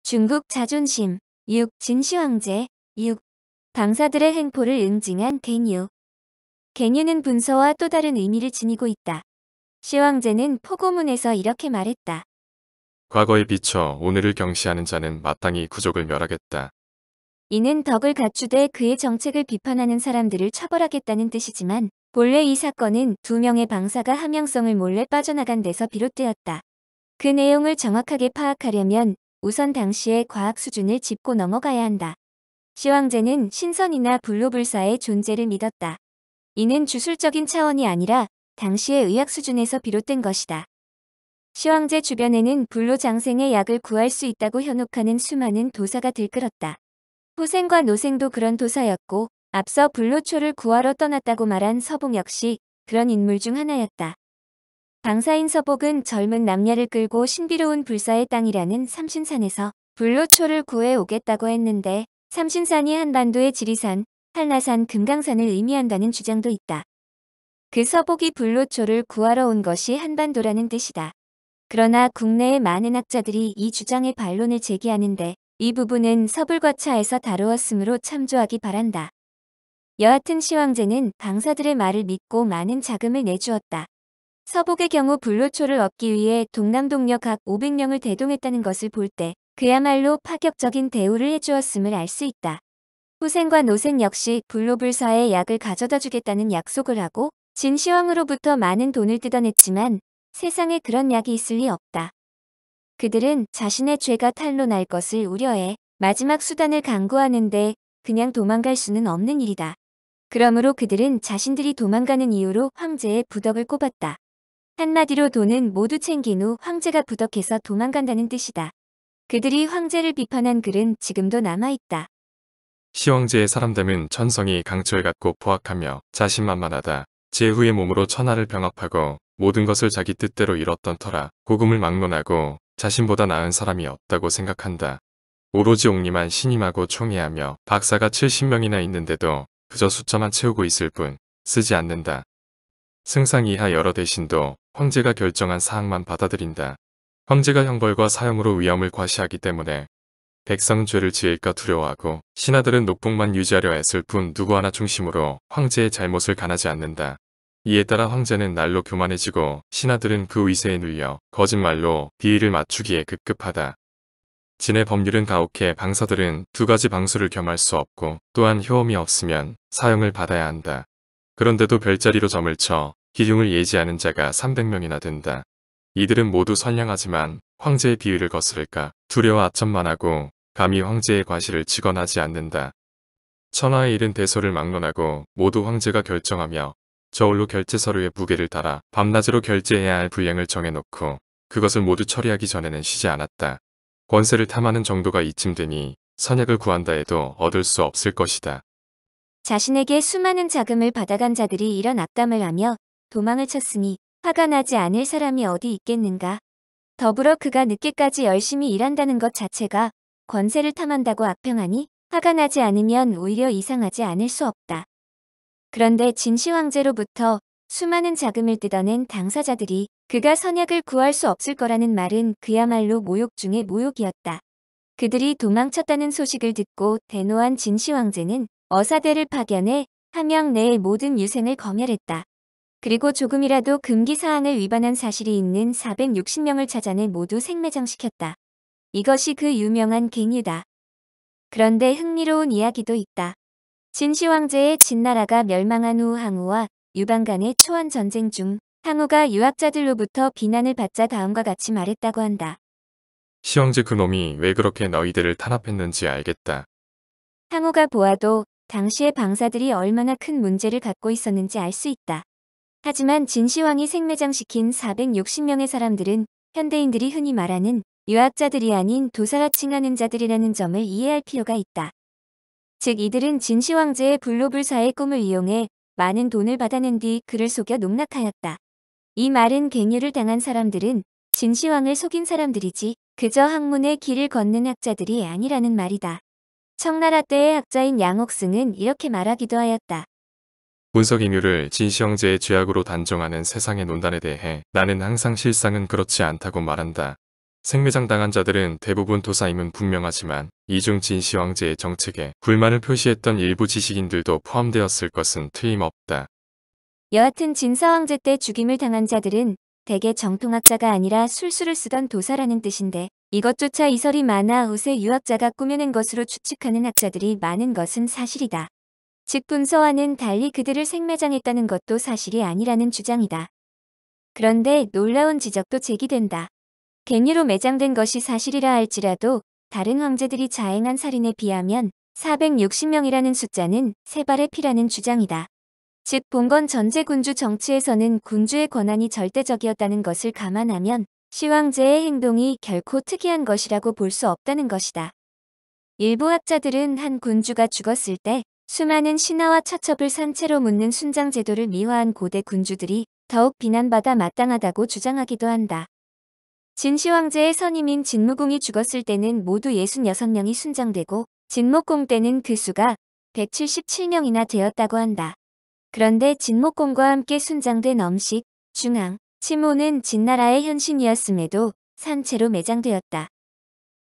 중국 자존심. 6. 진시황제. 6. 방사들의 횡포를 응징한 갱유. 갱유는 분서와 또 다른 의미를 지니고 있다. 시황제는 포고문에서 이렇게 말했다. 과거에 비춰 오늘을 경시하는 자는 마땅히 구족을 멸하겠다. 이는 덕을 갖추되 그의 정책을 비판하는 사람들을 처벌하겠다는 뜻이지만 본래 이 사건은 두 명의 방사가 함양성을 몰래 빠져나간 데서 비롯되었다. 그 내용을 정확하게 파악하려면 우선 당시의 과학 수준을 짚고 넘어가야 한다. 시황제는 신선이나 불로불사의 존재를 믿었다. 이는 주술적인 차원이 아니라 당시의 의학 수준에서 비롯된 것이다. 시황제 주변에는 불로장생의 약을 구할 수 있다고 현혹하는 수많은 도사가 들끓었다. 호생과 노생도 그런 도사였고 앞서 불로초를 구하러 떠났다고 말한 서복 역시 그런 인물 중 하나였다. 방사인 서복은 젊은 남녀를 끌고 신비로운 불사의 땅이라는 삼신산에서 불로초를 구해 오겠다고 했는데 삼신산이 한반도의 지리산, 한라산, 금강산을 의미한다는 주장도 있다. 그 서복이 불로초를 구하러 온 것이 한반도라는 뜻이다. 그러나 국내의 많은 학자들이 이 주장에 반론을 제기하는데 이 부분은 서불과차에서 다루었으므로 참조하기 바란다. 여하튼 시황제는 방사들의 말을 믿고 많은 자금을 내주었다. 서복의 경우 불로초를 얻기 위해 동남동녀 각 500명을 대동했다는 것을 볼 때 그야말로 파격적인 대우를 해주었음을 알 수 있다. 후생과 노생 역시 불로불사의 약을 가져다 주겠다는 약속을 하고 진시황으로부터 많은 돈을 뜯어냈지만 세상에 그런 약이 있을 리 없다. 그들은 자신의 죄가 탄로날 것을 우려해 마지막 수단을 강구하는데 그냥 도망갈 수는 없는 일이다. 그러므로 그들은 자신들이 도망가는 이유로 황제의 부덕을 꼽았다. 한마디로 돈은 모두 챙긴 후 황제가 부덕해서 도망간다는 뜻이다. 그들이 황제를 비판한 글은 지금도 남아있다. 시황제의 사람됨은 천성이 강철 같고 포악하며 자신만만하다. 제후의 몸으로 천하를 병합하고 모든 것을 자기 뜻대로 이뤘던 터라 고금을 막론하고 자신보다 나은 사람이 없다고 생각한다. 오로지 옥리만 신임하고 총애하며 박사가 70명이나 있는데도 그저 숫자만 채우고 있을 뿐 쓰지 않는다. 승상 이하 여러 대신도 황제가 결정한 사항만 받아들인다. 황제가 형벌과 사형으로 위험을 과시하기 때문에 백성은 죄를 지을까 두려워하고 신하들은 녹복만 유지하려 애쓸 뿐 누구 하나 중심으로 황제의 잘못을 간하지 않는다. 이에 따라 황제는 날로 교만해지고 신하들은 그 위세에 눌려 거짓말로 비위를 맞추기에 급급하다. 진의 법률은 가혹해 방사들은 두 가지 방수를 겸할 수 없고 또한 효험이 없으면 사형을 받아야 한다. 그런데도 별자리로 점을 쳐 기흉을 예지하는 자가 300명이나 된다. 이들은 모두 선량하지만 황제의 비위를 거스를까 두려워 아첨만하고 감히 황제의 과실을 직언하지 않는다. 천하의 일은 대소를 막론하고 모두 황제가 결정하며 저울로 결제 서류에 무게를 달아 밤낮으로 결제해야 할 분량을 정해놓고 그것을 모두 처리하기 전에는 쉬지 않았다. 권세를 탐하는 정도가 이쯤 되니 선약을 구한다 해도 얻을 수 없을 것이다. 자신에게 수많은 자금을 받아간 자들이 이런 악담을 하며 도망을 쳤으니 화가 나지 않을 사람이 어디 있겠는가. 더불어 그가 늦게까지 열심히 일한다는 것 자체가 권세를 탐한다고 악평하니 화가 나지 않으면 오히려 이상하지 않을 수 없다. 그런데 진시황제로부터 수많은 자금을 뜯어낸 당사자들이 그가 선약을 구할 수 없을 거라는 말은 그야말로 모욕 중의 모욕이었다. 그들이 도망쳤다는 소식을 듣고 대노한 진시황제는 어사대를 파견해 함양 내의 모든 유생을 검열했다. 그리고 조금이라도 금기사항을 위반한 사실이 있는 460명을 찾아내 모두 생매장시켰다. 이것이 그 유명한 갱유다. 그런데 흥미로운 이야기도 있다. 진시황제의 진나라가 멸망한 후 항우와 유방 간의 초원 전쟁 중 항우가 유학자들로부터 비난을 받자 다음과 같이 말했다고 한다. 시황제 그놈이 왜 그렇게 너희들을 탄압했는지 알겠다. 항우가 보아도 당시의 방사들이 얼마나 큰 문제를 갖고 있었는지 알 수 있다. 하지만 진시황이 생매장시킨 460명의 사람들은 현대인들이 흔히 말하는 유학자들이 아닌 도사라 칭하는 자들이라는 점을 이해할 필요가 있다. 즉 이들은 진시황제의 불로불사의 꿈을 이용해 많은 돈을 받아낸 뒤 그를 속여 농락하였다. 이 말은 갱유를 당한 사람들은 진시황을 속인 사람들이지 그저 학문의 길을 걷는 학자들이 아니라는 말이다. 청나라 때의 학자인 양옥승은 이렇게 말하기도 하였다. 분석인유를 진시황제의 죄악으로 단정하는 세상의 논단에 대해 나는 항상 실상은 그렇지 않다고 말한다. 생매장 당한 자들은 대부분 도사임은 분명하지만 이중 진시 황제의 정책에 불만을 표시했던 일부 지식인들도 포함되었을 것은 틀림없다. 여하튼 진서 황제 때 죽임을 당한 자들은 대개 정통학자가 아니라 술수를 쓰던 도사라는 뜻인데, 이것조차 이설이 많아 우세 유학자가 꾸며낸 것으로 추측하는 학자들이 많은 것은 사실이다. 즉 분서와는 달리 그들을 생매장했다는 것도 사실이 아니라는 주장이다. 그런데 놀라운 지적도 제기된다. 갱유로 매장된 것이 사실이라 할지라도 다른 황제들이 자행한 살인에 비하면 460명이라는 숫자는 세 발의 피라는 주장이다. 즉 봉건 전제 군주 정치에서는 군주의 권한이 절대적이었다는 것을 감안하면 시황제의 행동이 결코 특이한 것이라고 볼 수 없다는 것이다. 일부 학자들은 한 군주가 죽었을 때 수많은 신하와 처첩을 산채로 묻는 순장 제도를 미화한 고대 군주들이 더욱 비난받아 마땅하다고 주장하기도 한다. 진시 황제의 선임인 진무공이 죽었을 때는 모두 66명이 순장되고 진목공 때는 그 수가 177명이나 되었다고 한다. 그런데 진목공과 함께 순장된 엄식, 중앙, 치모는 진나라의 현신이었음에도 산채로 매장되었다.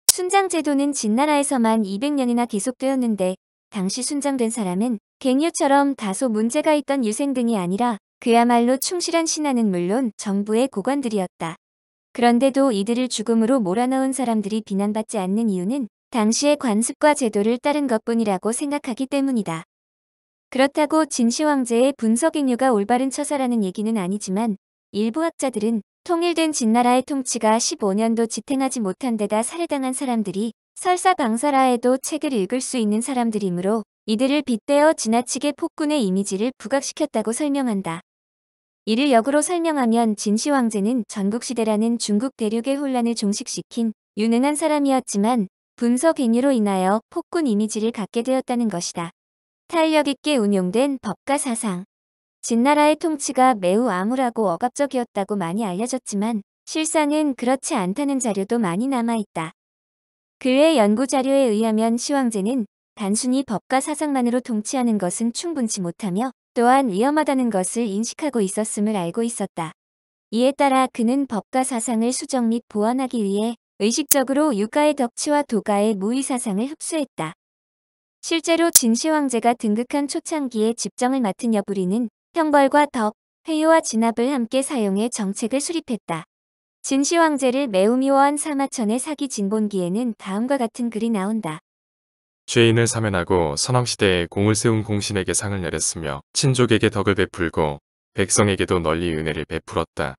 순장 제도는 진나라에서만 200년이나 계속되었는데 당시 순장된 사람은 갱유처럼 다소 문제가 있던 유생 등이 아니라 그야말로 충실한 신하는 물론 정부의 고관들이었다. 그런데도 이들을 죽음으로 몰아넣은 사람들이 비난받지 않는 이유는 당시의 관습과 제도를 따른 것뿐이라고 생각하기 때문이다. 그렇다고 진시 황제의 분서갱유가 올바른 처사라는 얘기는 아니지만 일부 학자들은 통일된 진나라의 통치가 15년도 지탱하지 못한 데다 살해당한 사람들이 설사 방사라에도 책을 읽을 수 있는 사람들이므로 이들을 빗대어 지나치게 폭군의 이미지를 부각시켰다고 설명한다. 이를 역으로 설명하면 진시 황제는 전국시대라는 중국 대륙의 혼란을 종식시킨 유능한 사람이었지만 분서갱유로 인하여 폭군 이미지를 갖게 되었다는 것이다. 탄력 있게 운용된 법과 사상. 진나라의 통치가 매우 암울하고 억압적이었다고 많이 알려졌지만 실상은 그렇지 않다는 자료도 많이 남아있다. 그의 연구 자료에 의하면 시황제는 단순히 법과 사상만으로 통치하는 것은 충분치 못하며 또한 위험하다는 것을 인식하고 있었음을 알고 있었다. 이에 따라 그는 법과 사상을 수정 및 보완하기 위해 의식적으로 유가의 덕치와 도가의 무의 사상을 흡수했다. 실제로 진시 황제가 등극한 초창기에 집정을 맡은 여부리는 형벌과 덕, 회유와 진압을 함께 사용해 정책을 수립했다. 진시 황제를 매우 미워한 사마천의 사기 진본기에는 다음과 같은 글이 나온다. 죄인을 사면하고 선왕시대에 공을 세운 공신에게 상을 내렸으며 친족에게 덕을 베풀고 백성에게도 널리 은혜를 베풀었다.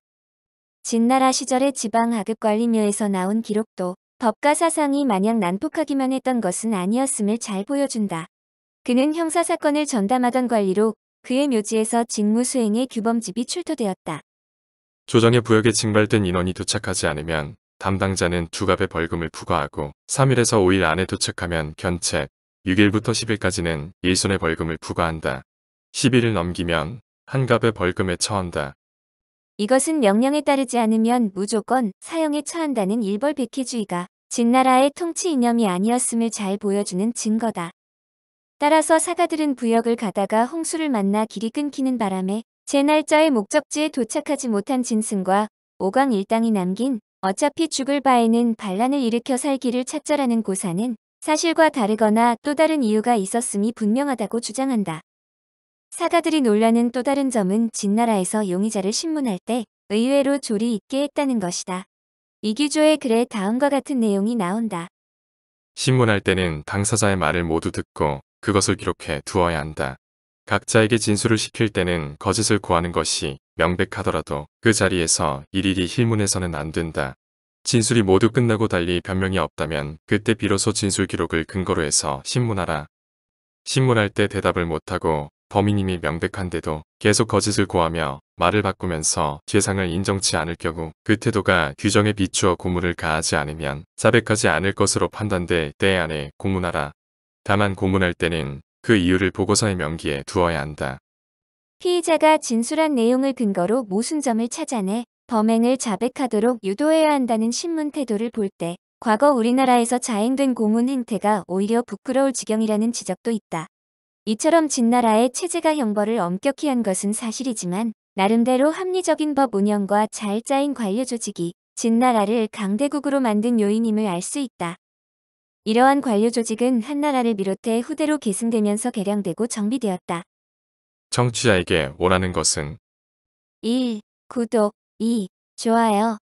진나라 시절의 지방하급관리묘에서 나온 기록도 법과 사상이 마냥 난폭하기만 했던 것은 아니었음을 잘 보여준다. 그는 형사사건을 전담하던 관리로 그의 묘지에서 직무 수행의 규범집이 출토되었다. 조정의 부역에 징발된 인원이 도착하지 않으면 담당자는 2갑의 벌금을 부과하고 3일에서 5일 안에 도착하면 견책, 6일부터 10일까지는 일손의 벌금을 부과한다. 10일을 넘기면 1갑의 벌금에 처한다. 이것은 명령에 따르지 않으면 무조건 사형에 처한다는 일벌백회주의가 진나라의 통치 이념이 아니었음을 잘 보여주는 증거다. 따라서 사가들은 부역을 가다가 홍수를 만나 길이 끊기는 바람에 제 날짜의 목적지에 도착하지 못한 진승과 오강 일당이 남긴 어차피 죽을 바에는 반란을 일으켜 살기를 찾자라는 고사는 사실과 다르거나 또 다른 이유가 있었음이 분명하다고 주장한다. 사가들이 놀라는 또 다른 점은 진나라에서 용의자를 신문할 때 의외로 조리 있게 했다는 것이다. 이규조의 글에 다음과 같은 내용이 나온다. 신문할 때는 당사자의 말을 모두 듣고 그것을 기록해 두어야 한다. 각자에게 진술을 시킬 때는 거짓을 고하는 것이 명백하더라도 그 자리에서 일일이 힐문해서는 안 된다. 진술이 모두 끝나고 달리 변명이 없다면 그때 비로소 진술 기록을 근거로 해서 신문하라. 신문할 때 대답을 못하고 범인임이 명백한데도 계속 거짓을 고하며 말을 바꾸면서 죄상을 인정치 않을 경우 그 태도가 규정에 비추어 고문을 가하지 않으면 자백하지 않을 것으로 판단돼 때 안에 고문하라. 다만 고문할 때는 그 이유를 보고서의 명기에 두어야 한다. 피의자가 진술한 내용을 근거로 모순점을 찾아내 범행을 자백하도록 유도해야 한다는 신문 태도를 볼 때 과거 우리나라에서 자행된 고문 행태가 오히려 부끄러울 지경이라는 지적도 있다. 이처럼 진나라의 체제가 형벌을 엄격히 한 것은 사실이지만 나름대로 합리적인 법 운영과 잘 짜인 관료 조직이 진나라를 강대국으로 만든 요인임을 알 수 있다. 이러한 관료 조직은 한나라를 비롯해 후대로 계승되면서 개량되고 정비되었다. 청취자에게 원하는 것은 1. 구독 2. 좋아요